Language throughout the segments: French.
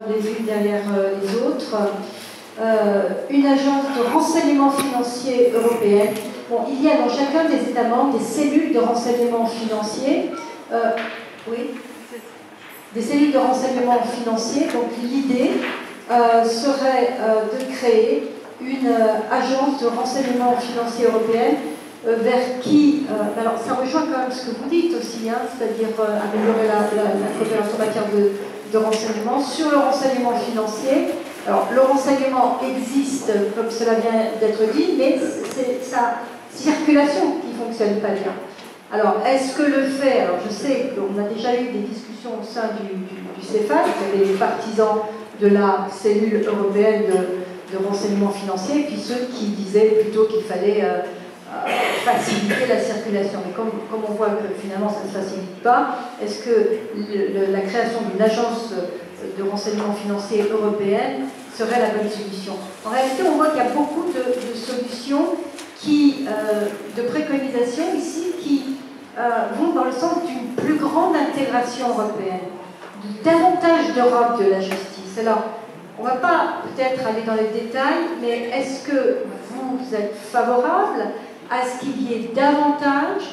Les unes derrière les autres. Une agence de renseignement financier européenne. Bon, il y a dans chacun des États membres des cellules de renseignement financier. Oui, des cellules de renseignement financier. Donc l'idée serait de créer une agence de renseignement financier européenne vers qui, alors ça rejoint quand même ce que vous dites aussi, hein, c'est-à-dire améliorer la coopération en matière de renseignement, sur le renseignement financier. Alors le renseignement existe, comme cela vient d'être dit, mais c'est sa circulation qui ne fonctionne pas bien. Alors est-ce que le fait, alors je sais qu'on a déjà eu des discussions au sein du CEFAL, il y avait les partisans de la cellule européenne de renseignement financier, et puis ceux qui disaient plutôt qu'il fallait faciliter la circulation. Mais comme on voit que finalement ça ne se facilite pas, est-ce que la création d'une agence de renseignement financier européenne serait la bonne solution? En réalité, on voit qu'il y a beaucoup de solutions de préconisations ici qui vont dans le sens d'une plus grande intégration européenne, davantage d'Europe de la justice. Alors, on ne va pas peut-être aller dans les détails, mais est-ce que vous êtes favorable à ce qu'il y ait davantage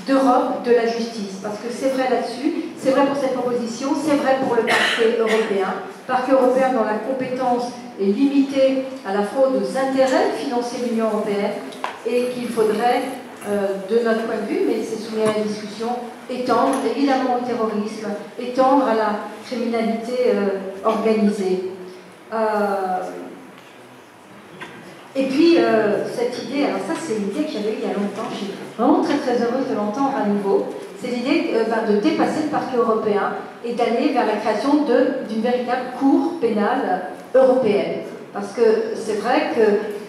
d'Europe de la justice? Parce que c'est vrai là-dessus, c'est vrai pour cette proposition, c'est vrai pour le parquet européen. Parquet européen dont la compétence est limitée à la fraude aux intérêts financiers de l'Union européenne et qu'il faudrait, de notre point de vue, mais c'est soumis à la discussion, étendre évidemment au terrorisme, étendre à la criminalité organisée. Et puis, cette idée, alors ça c'est une idée que j'avais eue il y a longtemps, je suis vraiment très très heureuse de l'entendre à nouveau, c'est l'idée de dépasser le parquet européen et d'aller vers la création d'une véritable cour pénale européenne. Parce que c'est vrai que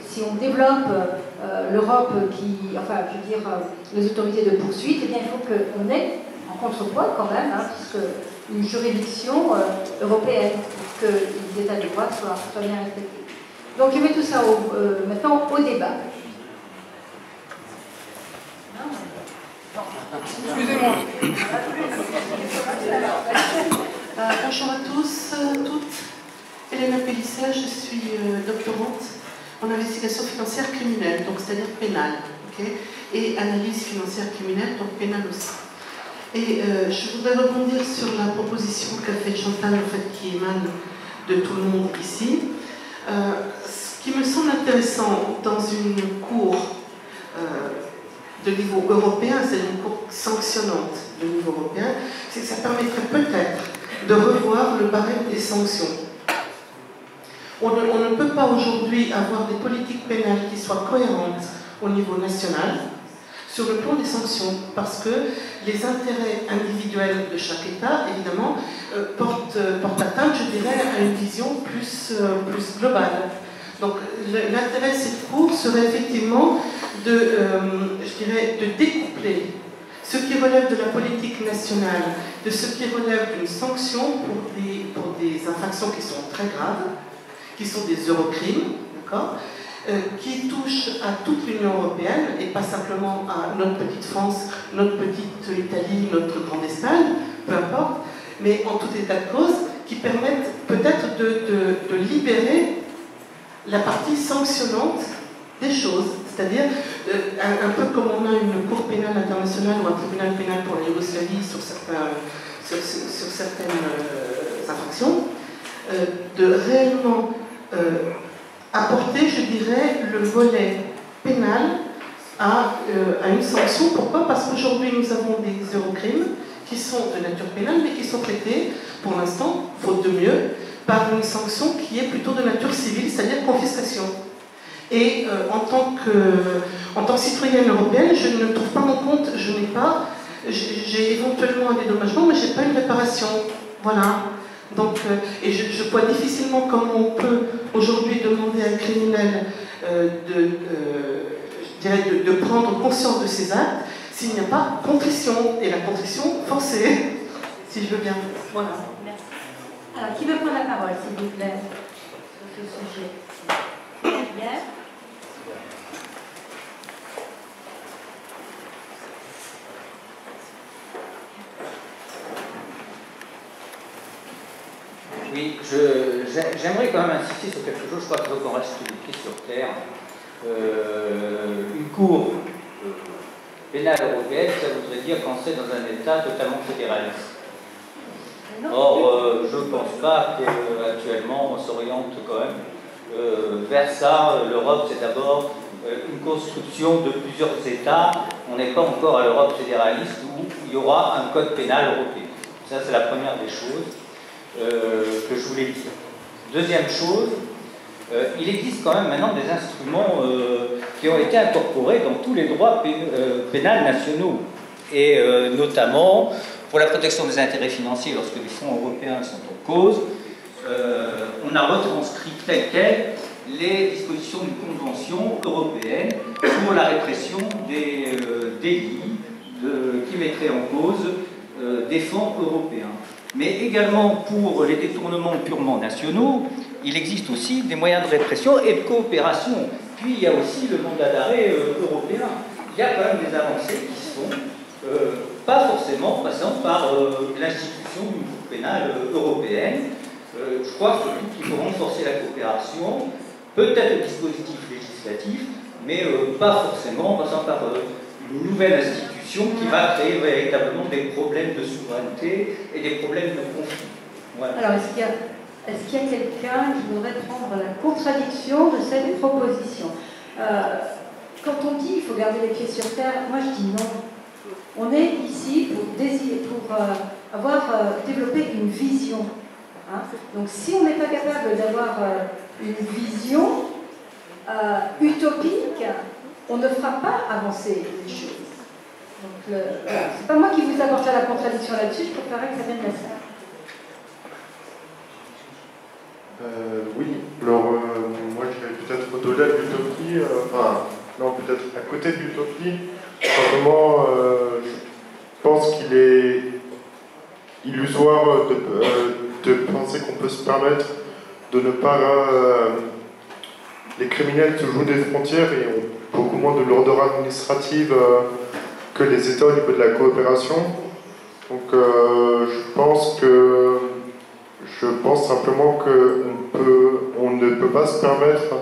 si on développe l'Europe enfin je veux dire, les autorités de poursuite, eh bien il faut qu'on ait en contrepoids quand même, hein, une juridiction européenne pour que les états de droit soient bien respectés. Donc je mets tout ça maintenant au débat. Excusez-moi. Bonjour à tous, toutes. Elena Pellissère, je suis doctorante en investigation financière criminelle, donc c'est-à-dire pénale, okay, et analyse financière criminelle, donc pénale aussi. Et je voudrais rebondir sur la proposition qu'a faite Chantal, en fait, qui émane de tout le monde ici. Ce qui me semble intéressant dans une cour de niveau européen, c'est une cour sanctionnante de niveau européen, c'est que ça permettrait peut-être de revoir le barème des sanctions. On ne peut pas aujourd'hui avoir des politiques pénales qui soient cohérentes au niveau national sur le plan des sanctions, parce que les intérêts individuels de chaque État, évidemment, portent atteinte, je dirais, à une vision plus globale. Donc l'intérêt de cette cour serait effectivement je dirais, de découpler ce qui relève de la politique nationale de ce qui relève d'une sanction pour des infractions qui sont très graves, qui sont des eurocrimes, d'accord, qui touchent à toute l'Union européenne et pas simplement à notre petite France, notre petite Italie, notre grande Espagne, peu importe, mais en tout état de cause, qui permettent peut-être de libérer la partie sanctionnante des choses. C'est-à-dire, un peu comme on a une cour pénale internationale ou un tribunal pénal pour la Yougoslavie sur certaines infractions, de réellement apporter, je dirais, le volet pénal à une sanction. Pourquoi? Parce qu'aujourd'hui, nous avons des eurocrimes qui sont de nature pénale, mais qui sont traités, pour l'instant, faute de mieux, par une sanction qui est plutôt de nature civile, c'est-à-dire confiscation. Et en tant que citoyenne européenne, je ne trouve pas mon compte, j'ai éventuellement un dédommagement, mais je n'ai pas une réparation. Voilà. Donc, et je vois difficilement comment on peut aujourd'hui demander à un criminel de prendre conscience de ses actes s'il n'y a pas contrition, et la contrition forcée, si je veux bien. Voilà. Merci. Alors, qui veut prendre la parole, s'il vous plaît, sur ce sujet? Pierre. Oui, j'aimerais quand même insister sur quelque chose, je crois qu'il faut qu'on reste les pieds sur terre. Une cour pénale européenne, ça voudrait dire qu'on serait dans un État totalement fédéraliste. Or, je ne pense pas qu'actuellement on s'oriente quand même vers ça. L'Europe, c'est d'abord une construction de plusieurs États. On n'est pas encore à l'Europe fédéraliste où il y aura un code pénal européen. Ça, c'est la première des choses que je voulais dire. Deuxième chose, il existe quand même maintenant des instruments qui ont été incorporés dans tous les droits pénals nationaux, et notamment pour la protection des intérêts financiers lorsque les fonds européens sont en cause. On a retranscrit tel quel les dispositions d'une convention européenne pour la répression des délits qui mettraient en cause des fonds européens. Mais également pour les détournements purement nationaux, il existe aussi des moyens de répression et de coopération. Puis il y a aussi le mandat d'arrêt européen. Il y a quand même des avancées qui se font, pas forcément passant par l'institution d'une cour pénale européenne. Je crois surtout qu'il faut renforcer la coopération, peut-être le dispositif législatif, mais pas forcément en passant par une nouvelle institution qui va créer véritablement des problèmes de souveraineté et des problèmes de conflit. Voilà. Alors, est-ce qu'il y a quelqu'un qui voudrait prendre la contradiction de cette proposition? Quand on dit qu'il faut garder les pieds sur terre, moi je dis non. On est ici pour avoir développé une vision. Hein. Donc si on n'est pas capable d'avoir une vision utopique, on ne fera pas avancer les choses. Donc c'est pas moi qui vous apporte la contradiction là-dessus, je préférerais que ça vienne de la salle. Oui, alors moi je dirais peut-être au-delà de l'utopie, non, peut-être à côté de l'utopie, simplement je pense qu'il est illusoire de penser qu'on peut se permettre de ne pas... les criminels se jouent des frontières et ont beaucoup moins de lourdeur administrative que les États au niveau de la coopération. Donc je pense simplement qu'on ne peut pas se permettre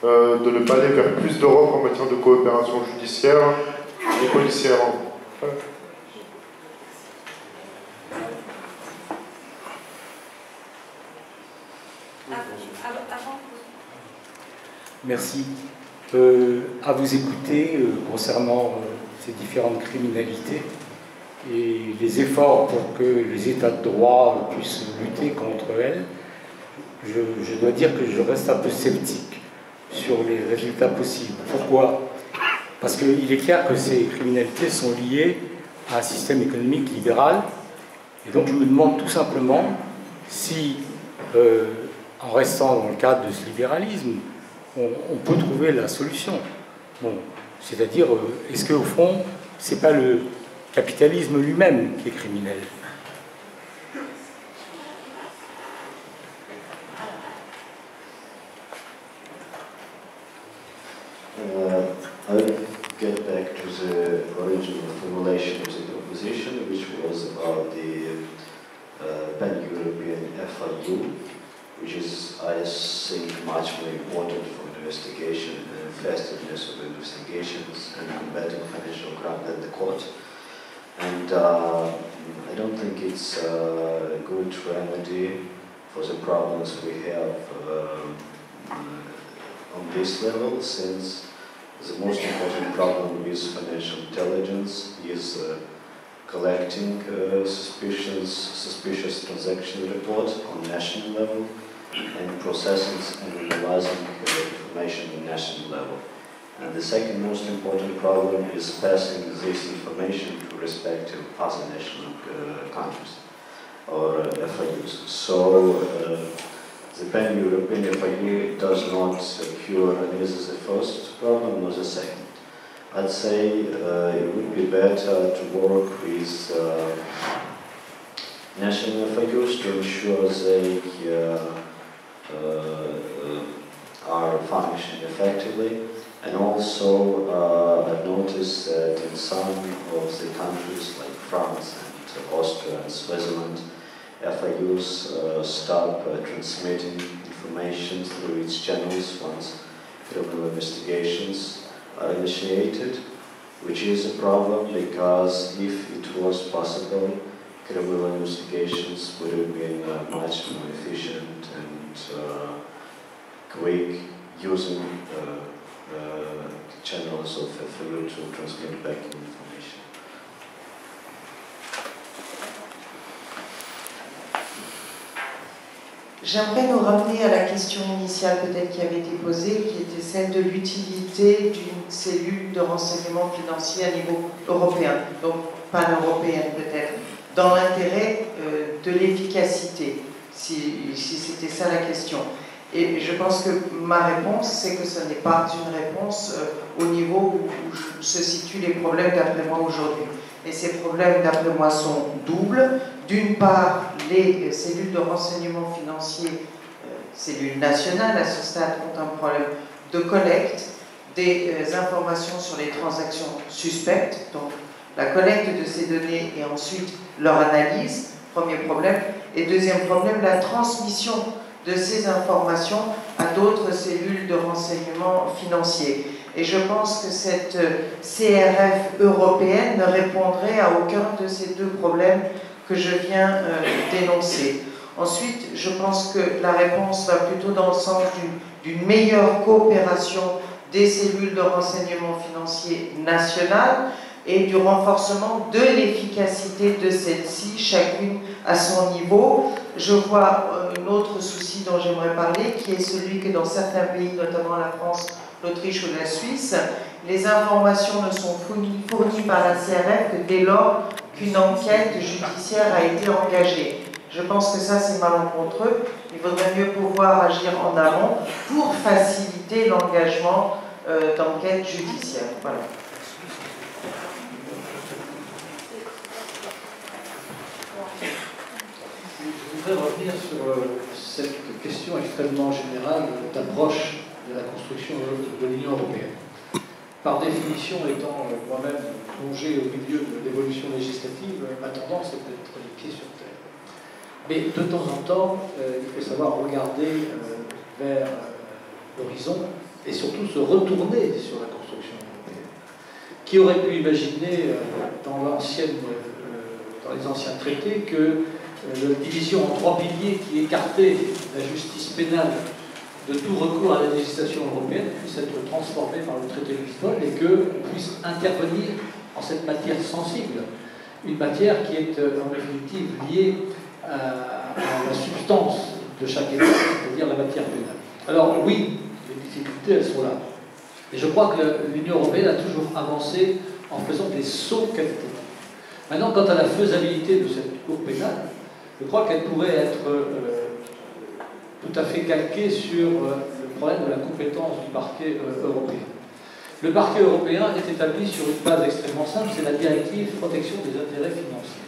de ne pas aller vers plus d'Europe en matière de coopération judiciaire et policière. Merci. À vous écouter concernant ces différentes criminalités et les efforts pour que les États de droit puissent lutter contre elles, je dois dire que je reste un peu sceptique sur les résultats possibles. Pourquoi? Parce qu'il est clair que ces criminalités sont liées à un système économique libéral, et donc je me demande tout simplement si, en restant dans le cadre de ce libéralisme, on peut trouver la solution. Bon, c'est-à-dire, est-ce qu'au fond, c'est pas le capitalisme lui-même qui est criminel? I will get back to the original formulation of the proposition, which was about the pan-European FIU, which is, I think, much more important for investigation and effectiveness of investigations and combating financial crime than the court. And I don't think it's a good remedy for the problems we have on this level, since the most important problem with financial intelligence is collecting suspicious transaction reports on national level and processing and analyzing information on national level. And the second most important problem is passing this information to respective other national countries or FIUs. So the pan-European FIU does not cure neither the first problem nor the second. I'd say it would be better to work with national FIUs to ensure they are functioning effectively. And also, I've noticed that in some of the countries like France and Austria and Switzerland, FIUs stop transmitting information through its channels once criminal investigations are initiated, which is a problem because if it was possible, criminal investigations would have been much more efficient and quick, using channels of FIU to transmit back information. J'aimerais nous ramener à la question initiale peut-être qui avait été posée, qui était celle de l'utilité d'une cellule de renseignement financier à niveau européen, donc pan-européenne peut-être, dans l'intérêt de l'efficacité, si c'était ça la question. Et je pense que ma réponse, c'est que ce n'est pas une réponse au niveau où se situent les problèmes d'après moi aujourd'hui. Et ces problèmes d'après moi sont doubles. D'une part, les cellules de renseignement financier, cellules nationales à ce stade, ont un problème de collecte des informations sur les transactions suspectes, donc la collecte de ces données et ensuite leur analyse, premier problème. Et deuxième problème, la transmission de ces informations à d'autres cellules de renseignement financier. Et je pense que cette CRF européenne ne répondrait à aucun de ces deux problèmes que je viens d'énoncer. Ensuite, je pense que la réponse va plutôt dans le sens d'une meilleure coopération des cellules de renseignement financier nationales et du renforcement de l'efficacité de celles-ci, chacune à son niveau. Je vois un autre souci dont j'aimerais parler, qui est celui que dans certains pays, notamment la France, l'Autriche ou la Suisse, les informations ne sont fournies par la CRF que dès lors qu'une enquête judiciaire a été engagée. Je pense que ça, c'est malencontreux. Il vaudrait mieux pouvoir agir en amont pour faciliter l'engagement d'enquêtes judiciaires. Voilà. Je voudrais revenir sur cette question extrêmement générale d'approche de la construction de l'Union européenne. Par définition, étant moi-même plongé au milieu de l'évolution législative, ma tendance est d'être les pieds sur terre. Mais de temps en temps, il faut savoir regarder vers l'horizon et surtout se retourner sur la construction européenne. Qui aurait pu imaginer dans les anciens traités que la division en trois piliers qui écartait la justice pénale de tout recours à la législation européenne puisse être transformée par le traité de Lisbonne et qu'on puisse intervenir en cette matière sensible, une matière qui est en définitive liée à la substance de chaque État, c'est-à-dire la matière pénale. Alors oui, les difficultés, elles sont là. Et je crois que l'Union européenne a toujours avancé en faisant des sauts qualitatifs. Maintenant, quant à la faisabilité de cette cour pénale, je crois qu'elle pourrait être tout à fait calquée sur le problème de la compétence du parquet européen. Le parquet européen est établi sur une base extrêmement simple, c'est la directive protection des intérêts financiers.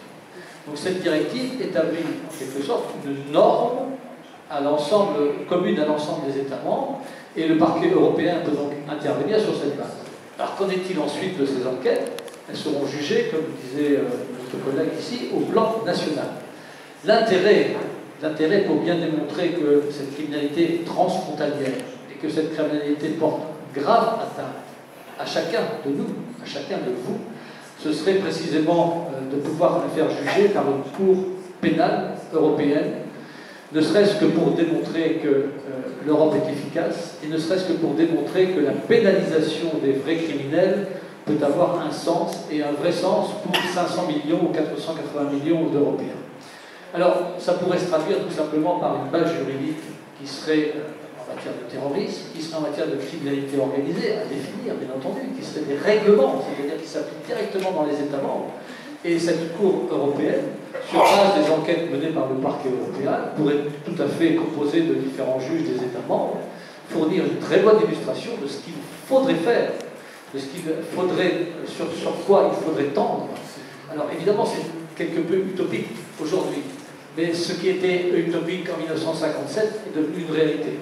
Donc cette directive établit en quelque sorte une norme commune à l'ensemble des États membres, et le parquet européen peut donc intervenir sur cette base. Alors qu'en est-il ensuite de ces enquêtes? Elles seront jugées, comme disait notre collègue ici, au plan national. L'intérêt pour bien démontrer que cette criminalité est transfrontalière et que cette criminalité porte grave atteinte à chacun de nous, à chacun de vous, ce serait précisément de pouvoir le faire juger par une cour pénale européenne, ne serait-ce que pour démontrer que l'Europe est efficace et ne serait-ce que pour démontrer que la pénalisation des vrais criminels peut avoir un sens et un vrai sens pour 500 millions ou 480 millions d'Européens. Alors, ça pourrait se traduire tout simplement par une base juridique qui serait en matière de terrorisme, qui serait en matière de criminalité organisée, à définir, bien entendu, qui seraient des règlements, c'est-à-dire qui s'appliquent directement dans les États membres. Et cette Cour européenne, sur base des enquêtes menées par le parquet européen, pourrait tout à fait composer de différents juges des États membres, fournir une très bonne illustration de ce qu'il faudrait faire, de ce qu'il faudrait, sur quoi il faudrait tendre. Alors évidemment, c'est quelque peu utopique aujourd'hui, mais ce qui était utopique en 1957 est devenu une réalité.